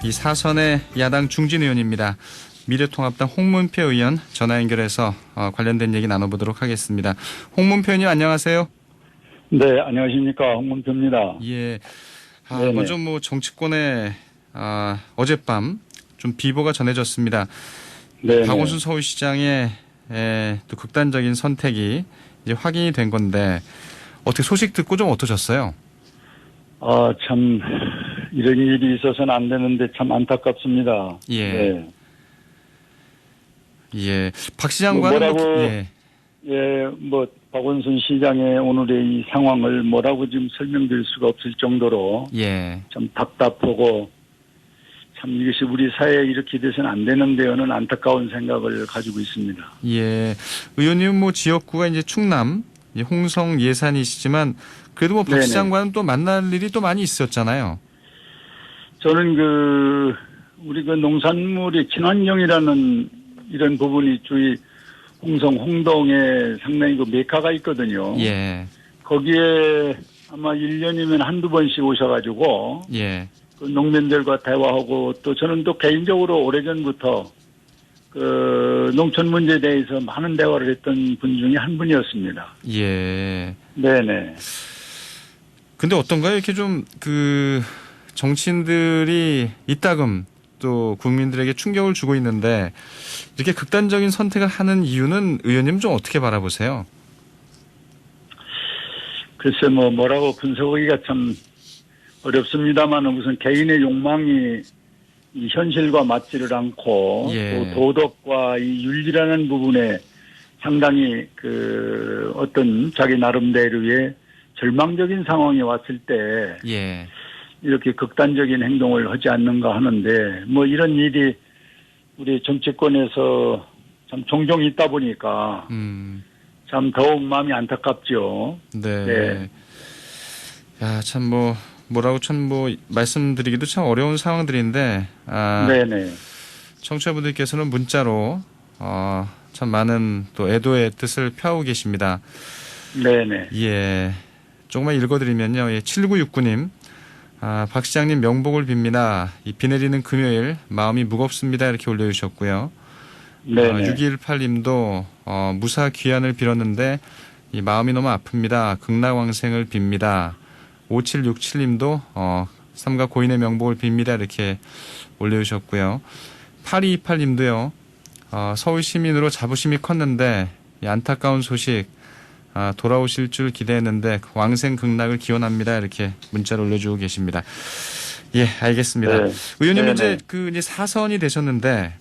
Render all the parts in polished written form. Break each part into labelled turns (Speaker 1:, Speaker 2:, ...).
Speaker 1: 이 사선의 야당 중진 의원입니다. 미래통합당 홍문표 의원 전화 연결해서 관련된 얘기 나눠보도록 하겠습니다. 홍문표 의원님 안녕하세요.
Speaker 2: 네, 안녕하십니까. 홍문표입니다.
Speaker 1: 예. 먼저 정치권에 어젯밤 좀 비보가 전해졌습니다.
Speaker 2: 네네.
Speaker 1: 박원순 서울시장의 또 극단적인 선택이 이제 확인이 된 건데 어떻게 소식 듣고 좀 어떠셨어요?
Speaker 2: 참 이런 일이 있어서는 안 되는데 참 안타깝습니다.
Speaker 1: 예.
Speaker 2: 네.
Speaker 1: 예. 박 시장과는
Speaker 2: 박원순 시장의 오늘의 이 상황을 뭐라고 지금 설명드릴 수가 없을 정도로 참 답답하고 참 이것이 우리 사회에 이렇게 돼서는 안 되는데요는 안타까운 생각을 가지고 있습니다.
Speaker 1: 예. 의원님 지역구가 이제 충남 홍성 예산이시지만 그래도 박 시장과는 또 만날 일이 또 많이 있었잖아요.
Speaker 2: 저는 우리 농산물의 친환경이라는 이런 부분이 주위 홍성 홍동에 상당히 메카가 있거든요.
Speaker 1: 예.
Speaker 2: 거기에 아마 1년이면 한두 번씩 오셔가지고 농민들과 대화하고 또 저는 또 개인적으로 오래전부터 농촌 문제에 대해서 많은 대화를 했던 분 중에 한 분이었습니다.
Speaker 1: 예.
Speaker 2: 네네.
Speaker 1: 근데 어떤가요? 이렇게 좀 정치인들이 이따금 또 국민들에게 충격을 주고 있는데 이렇게 극단적인 선택을 하는 이유는 의원님 좀 어떻게 바라보세요?
Speaker 2: 글쎄 뭐라고 분석하기가 참 어렵습니다만 우선 개인의 욕망이 이 현실과 맞지를 않고 또 도덕과 이 윤리라는 부분에 상당히 어떤 자기 나름대로의 절망적인 상황이 왔을 때 이렇게 극단적인 행동을 하지 않는가 하는데 이런 일이 우리 정치권에서 참 종종 있다 보니까 참 더욱 마음이 안타깝죠.
Speaker 1: 네. 야, 참 뭐라고 말씀드리기도 참 어려운 상황들인데
Speaker 2: 네네.
Speaker 1: 청취자분들께서는 문자로 참 많은 또 애도의 뜻을 펴오고 계십니다.
Speaker 2: 네네.
Speaker 1: 예. 조금만 읽어드리면요. 7969님. 박 시장님 명복을 빕니다. 비 내리는 금요일 마음이 무겁습니다. 이렇게 올려주셨고요. 6218님도 무사 귀환을 빌었는데 이 마음이 너무 아픕니다. 극락왕생을 빕니다. 5767님도 삼가 고인의 명복을 빕니다. 이렇게 올려주셨고요. 8228님도요. 서울 시민으로 자부심이 컸는데 이 안타까운 소식 돌아오실 줄 기대했는데 왕생 극락을 기원합니다. 이렇게 문자를 올려주고 계십니다. 예, 알겠습니다. 의원님 이제 사선이 되셨는데,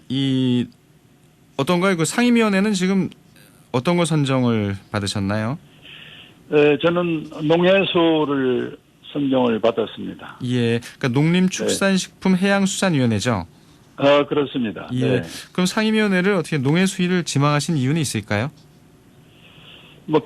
Speaker 1: 이 어떤가요? 상임위원회는 지금 어떤 거 선정을 받으셨나요?
Speaker 2: 저는 농해수를 선정을 받았습니다.
Speaker 1: 예, 그러니까 농림축산식품해양수산위원회죠.
Speaker 2: 그렇습니다.
Speaker 1: 예. 그럼 상임위원회를 어떻게 농해수위를 지망하신 이유는 있을까요?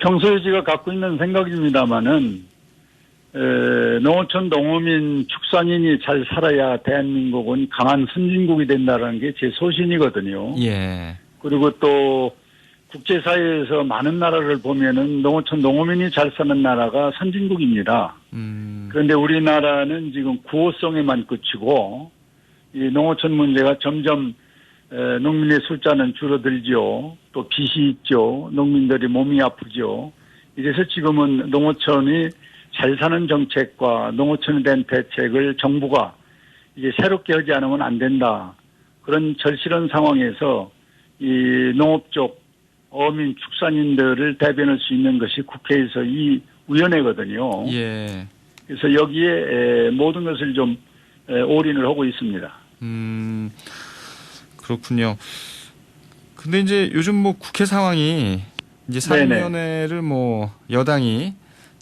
Speaker 2: 평소에 제가 갖고 있는 생각입니다만은, 농어촌 농어민 축산인이 잘 살아야 대한민국은 강한 선진국이 된다는 게 제 소신이거든요.
Speaker 1: 예.
Speaker 2: 그리고 또 국제사회에서 많은 나라를 보면은 농어촌 농어민이 잘 사는 나라가 선진국입니다. 그런데 우리나라는 지금 구호성에만 그치고 이 농어촌 문제가 점점 농민의 숫자는 줄어들죠. 또 빚이 있죠. 농민들이 몸이 아프죠. 이래서 지금은 농어촌이 잘 사는 정책과 농어촌에 대한 대책을 정부가 이제 새롭게 하지 않으면 안 된다. 그런 절실한 상황에서 이 농업 쪽 어민 축산인들을 대변할 수 있는 것이 국회에서 이 위원회거든요.
Speaker 1: 예.
Speaker 2: 그래서 여기에 모든 것을 좀 올인을 하고 있습니다.
Speaker 1: 그렇군요. 근데 이제 요즘 국회 상황이 이제 상임위원회를 여당이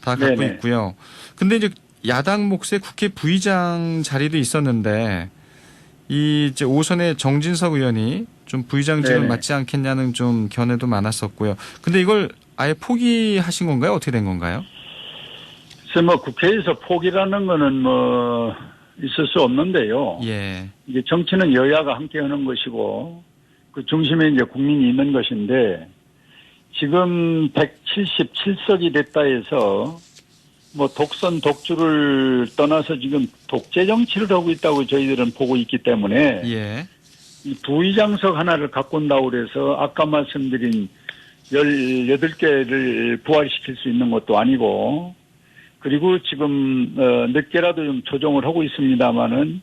Speaker 1: 다 갖고 있고요. 근데 이제 야당 몫의 국회 부의장 자리도 있었는데 이제 오선의 정진석 의원이 좀 부의장직을 맡지 않겠냐는 좀 견해도 많았었고요. 근데 이걸 아예 포기하신 건가요? 어떻게 된 건가요?
Speaker 2: 글쎄 국회에서 포기라는 거는 있을 수 없는데요. 이게 정치는 여야가 함께 하는 것이고 그 중심에 이제 국민이 있는 것인데 지금 177석이 됐다 해서 뭐 독선 독주를 떠나서 지금 독재 정치를 하고 있다고 저희들은 보고 있기 때문에
Speaker 1: 예.
Speaker 2: 이 부의장석 하나를 갖고 온다고 그래서 아까 말씀드린 18개를 부활시킬 수 있는 것도 아니고, 그리고 지금 늦게라도 좀 조정을 하고 있습니다마는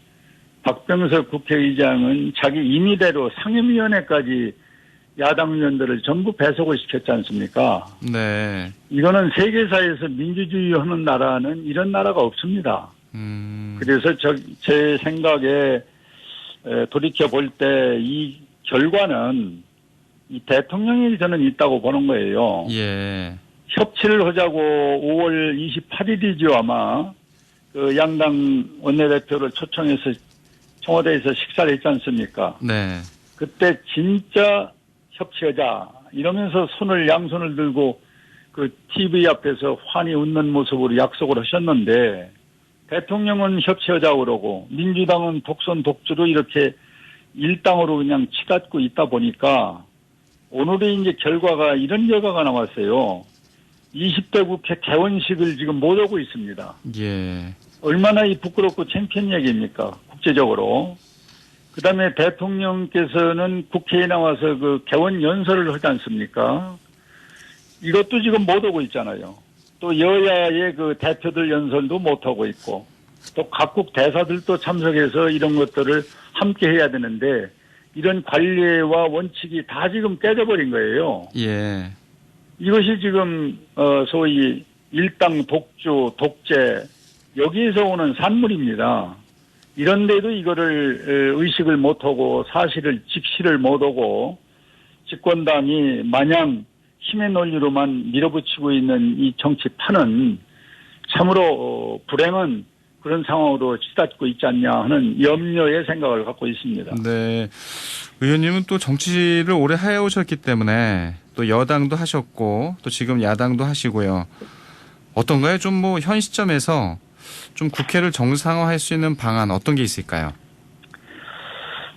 Speaker 2: 박병석 국회의장은 자기 임의대로 상임위원회까지 야당 의원들을 전부 배속을 시켰지 않습니까?
Speaker 1: 네.
Speaker 2: 이거는 세계사에서 민주주의 하는 나라는 이런 나라가 없습니다. 그래서 제 생각에 돌이켜 볼 때 이 결과는 이 대통령이 저는 있다고 보는 거예요.
Speaker 1: 예.
Speaker 2: 협치를 하자고 5월 28일이죠, 아마. 그 양당 원내대표를 초청해서 청와대에서 식사를 했지 않습니까?
Speaker 1: 네.
Speaker 2: 그때 진짜 협치하자 이러면서 양손을 들고 그 TV 앞에서 환히 웃는 모습으로 약속을 하셨는데, 대통령은 협치하자고 그러고 민주당은 독선 독주로 이렇게 일당으로 그냥 치닫고 있다 보니까 오늘의 이제 결과가 이런 결과가 나왔어요. 20대 국회 개원식을 지금 못 오고 있습니다.
Speaker 1: 예.
Speaker 2: 얼마나 이 부끄럽고 창피한 얘기입니까? 국제적으로. 그 다음에 대통령께서는 국회에 나와서 그 개원 연설을 하지 않습니까? 이것도 지금 못 오고 있잖아요. 또 여야의 그 대표들 연설도 못 하고 있고, 또 각국 대사들도 참석해서 이런 것들을 함께 해야 되는데, 이런 관례와 원칙이 다 지금 깨져버린 거예요.
Speaker 1: 예.
Speaker 2: 이것이 지금 소위 일당 독주, 독재, 여기에서 오는 산물입니다. 이런데도 이거를 의식을 못하고 사실을 직시를 못하고 집권당이 마냥 힘의 논리로만 밀어붙이고 있는 이 정치판은 참으로 불행한 그런 상황으로 치닫고 있지 않냐 하는 염려의 생각을 갖고 있습니다.
Speaker 1: 네. 의원님은 또 정치를 오래 해오셨기 때문에 또 여당도 하셨고 또 지금 야당도 하시고요. 어떤가요? 좀 뭐 현 시점에서 좀 국회를 정상화할 수 있는 방안 어떤 게 있을까요?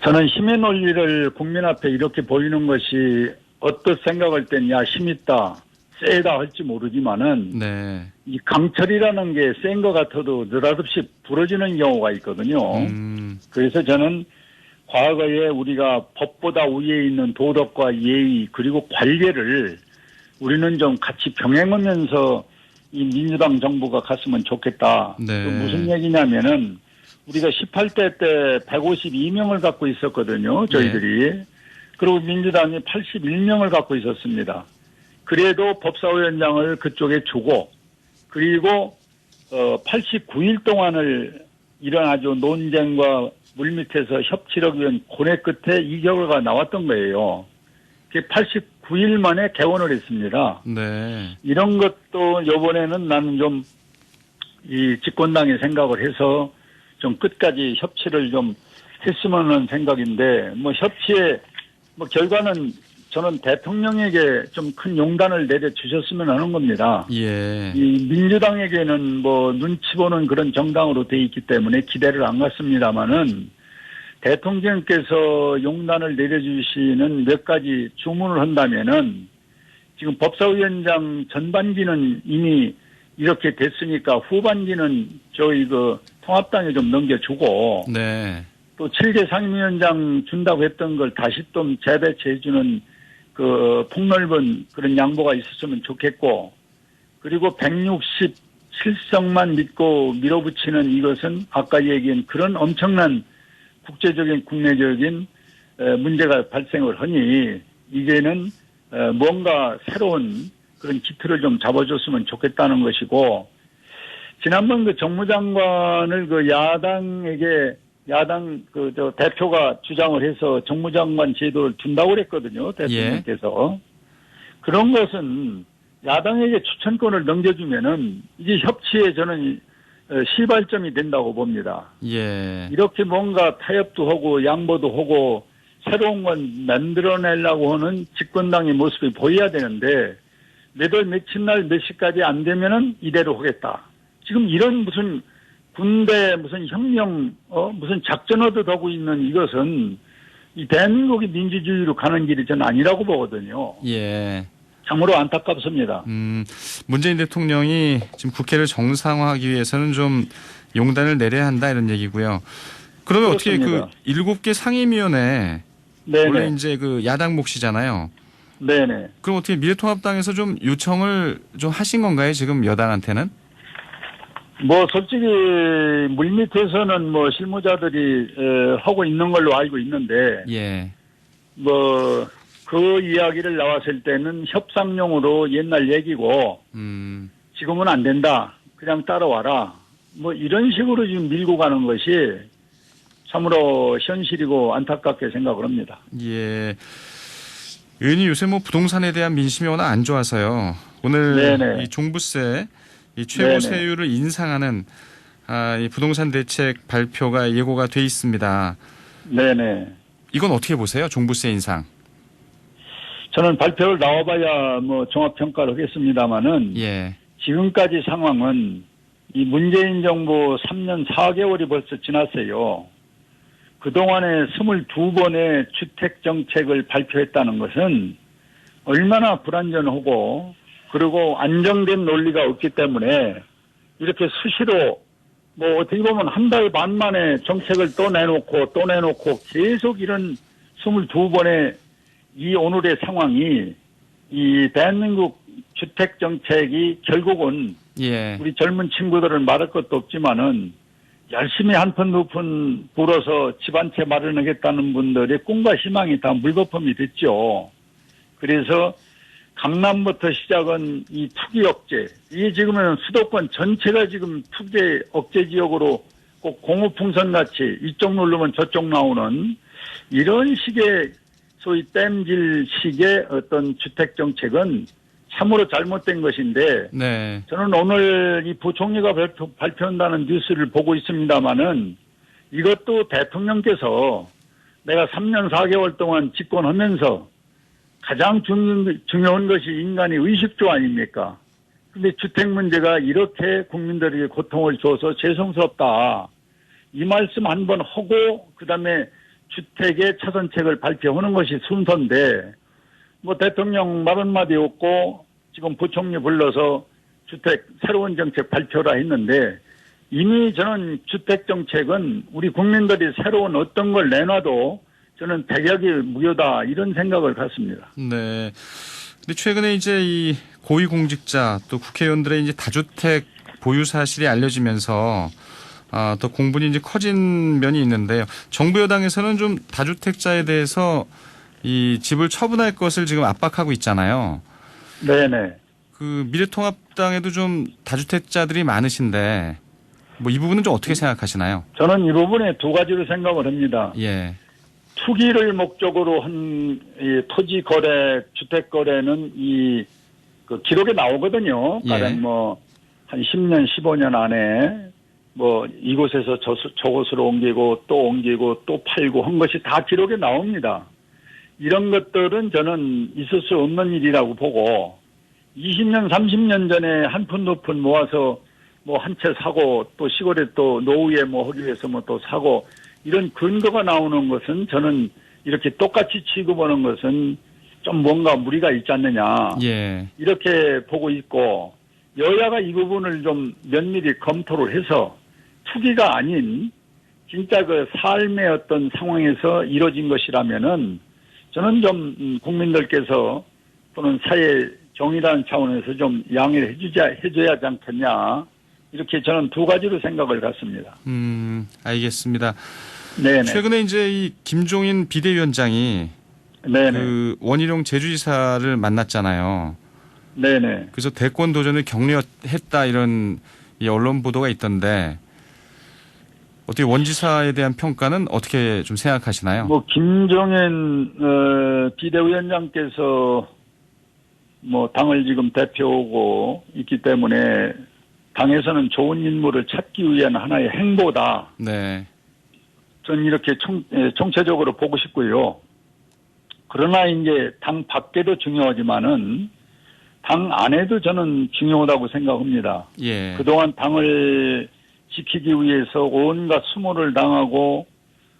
Speaker 2: 저는 힘의 논리를 국민 앞에 이렇게 보이는 것이 어떤 생각할 땐 야, 힘 있다, 세다 할지 모르지만은
Speaker 1: 네.
Speaker 2: 이 강철이라는 게 센 것 같아도 느닷없이 부러지는 경우가 있거든요. 그래서 저는 과거에 우리가 법보다 위에 있는 도덕과 예의 그리고 관례를 우리는 좀 같이 병행하면서 이 민주당 정부가 갔으면 좋겠다.
Speaker 1: 네.
Speaker 2: 무슨 얘기냐면은 우리가 18대 때 152명을 갖고 있었거든요. 저희들이. 네. 그리고 민주당이 81명을 갖고 있었습니다. 그래도 법사위원장을 그쪽에 주고, 그리고 89일 동안을 이런 아주 논쟁과 물밑에서 협치를 위한 고뇌 끝에 이 결과가 나왔던 거예요. 그게 89일 만에 개원을 했습니다.
Speaker 1: 네.
Speaker 2: 이런 것도 이번에는 나는 좀 이 집권당이 생각을 해서 좀 끝까지 협치를 좀 했으면 하는 생각인데, 뭐 협치의 뭐 결과는 저는 대통령에게 좀 큰 용단을 내려주셨으면 하는 겁니다.
Speaker 1: 예.
Speaker 2: 이 민주당에게는 뭐 눈치 보는 그런 정당으로 돼 있기 때문에 기대를 안 갔습니다마는 대통령께서 용단을 내려주시는 몇 가지 주문을 한다면은 지금 법사위원장 전반기는 이미 이렇게 됐으니까 후반기는 저희 그 통합당에 좀 넘겨주고
Speaker 1: 네.
Speaker 2: 또 7개 상임위원장 준다고 했던 걸 다시 좀 재배치해주는 그 폭넓은 그런 양보가 있었으면 좋겠고, 그리고 167석만 믿고 밀어붙이는 이것은 아까 얘기한 그런 엄청난 국제적인 국내적인 문제가 발생을 하니 이제는 뭔가 새로운 그런 기틀을 좀 잡아줬으면 좋겠다는 것이고, 지난번 그 정무장관을 그 야당 저 대표가 주장을 해서 정무장관 제도를 둔다고 그랬거든요. 대통령께서. 예. 그런 것은 야당에게 추천권을 넘겨주면은 이게 협치에 저는 시발점이 된다고 봅니다.
Speaker 1: 예.
Speaker 2: 이렇게 뭔가 타협도 하고 양보도 하고 새로운 건 만들어내려고 하는 집권당의 모습이 보여야 되는데 몇 월 며칠 날 몇 시까지 안 되면은 이대로 하겠다. 지금 이런 무슨 군대 무슨 혁명 무슨 작전하듯 하고 있는 이것은 이 대한민국이 민주주의로 가는 길이 저는 아니라고 보거든요.
Speaker 1: 예.
Speaker 2: 참으로 안타깝습니다.
Speaker 1: 문재인 대통령이 지금 국회를 정상화하기 위해서는 좀 용단을 내려야 한다 이런 얘기고요. 그러면
Speaker 2: 그렇습니다.
Speaker 1: 어떻게 그 7개 상임위원회
Speaker 2: 네네.
Speaker 1: 원래 이제 그 야당 몫이잖아요.
Speaker 2: 네네.
Speaker 1: 그럼 어떻게 미래통합당에서 좀 요청을 좀 하신 건가요? 지금 여당한테는?
Speaker 2: 뭐 솔직히 물밑에서는 뭐 실무자들이 하고 있는 걸로 알고 있는데
Speaker 1: 예.
Speaker 2: 뭐 그 이야기를 나왔을 때는 협상용으로 옛날 얘기고 지금은 안 된다. 그냥 따라와라. 뭐 이런 식으로 지금 밀고 가는 것이 참으로 현실이고 안타깝게 생각을 합니다.
Speaker 1: 예. 의원이 요새 뭐 부동산에 대한 민심이 워낙 안 좋아서요. 오늘
Speaker 2: 네네.
Speaker 1: 이 종부세 이 최고
Speaker 2: 네네.
Speaker 1: 세율을 인상하는 이 부동산 대책 발표가 예고가 돼 있습니다.
Speaker 2: 네네.
Speaker 1: 이건 어떻게 보세요? 종부세 인상.
Speaker 2: 저는 발표를 나와봐야 뭐 종합평가를 하겠습번만은
Speaker 1: 예.
Speaker 2: 지금까지 상황은 이 문재인 정부 3년 4개월이 벌써 지났어요. 그동안에 22번의 주택정책을 발표했다는 것은 얼마나 불안전하고 그리고 안정된 논리가 없기 때문에 이렇게 수시로 뭐 어떻게 보면 한 달 반 만에 정책을 또 내놓고 계속 이런 22번의 이 오늘의 상황이 이 대한민국 주택정책이 결국은
Speaker 1: 예.
Speaker 2: 우리 젊은 친구들은 말할 것도 없지만은 열심히 한 푼 두 푼 벌어서 집 한 채 마련하겠다는 분들의 꿈과 희망이 다 물거품이 됐죠. 그래서 강남부터 시작은 이 투기 억제, 이게 지금은 수도권 전체가 지금 투기 억제 지역으로 꼭 공호풍선 같이 이쪽 누르면 저쪽 나오는 이런 식의 소위 땜질식의 어떤 주택 정책은 참으로 잘못된 것인데
Speaker 1: 네.
Speaker 2: 저는 오늘 이 부총리가 발표한다는 뉴스를 보고 있습니다마는 이것도 대통령께서 내가 3년 4개월 동안 집권하면서 가장 중요한 것이 인간의 의식주 아닙니까? 근데 주택 문제가 이렇게 국민들에게 고통을 줘서 죄송스럽다. 이 말씀 한번 하고 그다음에 주택의 차선책을 발표하는 것이 순서인데 뭐 대통령 말 한마디 없고 지금 부총리 불러서 주택 새로운 정책 발표라 했는데 이미 저는 주택 정책은 우리 국민들이 새로운 어떤 걸 내놔도 저는 백약이 무효다 이런 생각을 갖습니다.
Speaker 1: 네. 근데 최근에 이제 이 고위공직자 또 국회의원들의 이제 다주택 보유 사실이 알려지면서 더 공분이 이제 커진 면이 있는데요. 정부 여당에서는 좀 다주택자에 대해서 이 집을 처분할 것을 지금 압박하고 있잖아요.
Speaker 2: 네네.
Speaker 1: 그 미래통합당에도 좀 다주택자들이 많으신데 뭐 이 부분은 좀 어떻게 생각하시나요?
Speaker 2: 저는 이 부분에 두 가지로 생각을 합니다.
Speaker 1: 예.
Speaker 2: 투기를 목적으로 한 이 토지 거래, 주택 거래는 그 기록에 나오거든요.
Speaker 1: 예.
Speaker 2: 가령 뭐 한 10년, 15년 안에 뭐 이곳에서 저곳으로 옮기고 또 팔고 한 것이 다 기록에 나옵니다. 이런 것들은 저는 있을 수 없는 일이라고 보고 20년, 30년 전에 한 푼 두 푼 모아서 뭐 한 채 사고 또 시골에 또 노후에 뭐 하기 위해서 뭐 또 사고 이런 근거가 나오는 것은 저는 이렇게 똑같이 취급하는 것은 좀 뭔가 무리가 있지 않느냐.
Speaker 1: 예.
Speaker 2: 이렇게 보고 있고 여야가 이 부분을 좀 면밀히 검토를 해서 투기가 아닌 진짜 그 삶의 어떤 상황에서 이루어진 것이라면은 저는 좀 국민들께서 또는 사회 정의라는 차원에서 좀 양해를 해줘야 하지 않겠냐. 이렇게 저는 두 가지로 생각을 갖습니다.
Speaker 1: 알겠습니다.
Speaker 2: 네네.
Speaker 1: 최근에 이제 이 김종인 비대위원장이
Speaker 2: 네네.
Speaker 1: 그 원희룡 제주지사를 만났잖아요.
Speaker 2: 네네.
Speaker 1: 그래서 대권 도전을 격려했다 이런 이 언론 보도가 있던데 어떻게 원 지사에 대한 평가는 어떻게 좀 생각하시나요?
Speaker 2: 뭐 김종인 비대위원장께서 뭐 당을 지금 대표하고 있기 때문에 당에서는 좋은 인물을 찾기 위한 하나의 행보다.
Speaker 1: 네.
Speaker 2: 저는 이렇게 총체적으로 보고 싶고요. 그러나 이제 당 밖에도 중요하지만은 당 안에도 저는 중요하다고 생각합니다.
Speaker 1: 예.
Speaker 2: 그동안 당을 지키기 위해서 온갖 수모를 당하고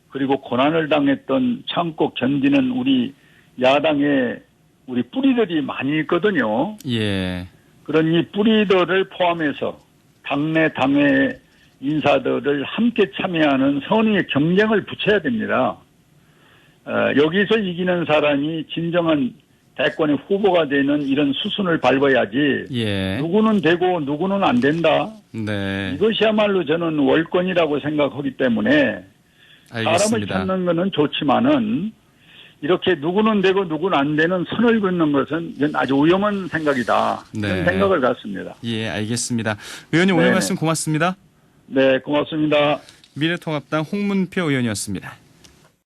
Speaker 2: 그리고 고난을 당했던 참고 견디는 우리 야당의 우리 뿌리들이 많이 있거든요.
Speaker 1: 예.
Speaker 2: 그런 이 뿌리들을 포함해서 당내 인사들을 함께 참여하는 선의의 경쟁을 붙여야 됩니다. 여기서 이기는 사람이 진정한 대권의 후보가 되는 이런 수순을 밟아야지.
Speaker 1: 예.
Speaker 2: 누구는 되고 누구는 안 된다.
Speaker 1: 네.
Speaker 2: 이것이야말로 저는 월권이라고 생각하기 때문에 사람을
Speaker 1: 알겠습니다.
Speaker 2: 찾는 것은 좋지만은 이렇게 누구는 되고 누구는 안 되는 선을 긋는 것은 아주 위험한 생각이다.
Speaker 1: 네.
Speaker 2: 그런 생각을 갖습니다.
Speaker 1: 예, 알겠습니다. 의원님 오늘
Speaker 2: 네네.
Speaker 1: 말씀 고맙습니다.
Speaker 2: 네, 고맙습니다.
Speaker 1: 미래통합당 홍문표 의원이었습니다.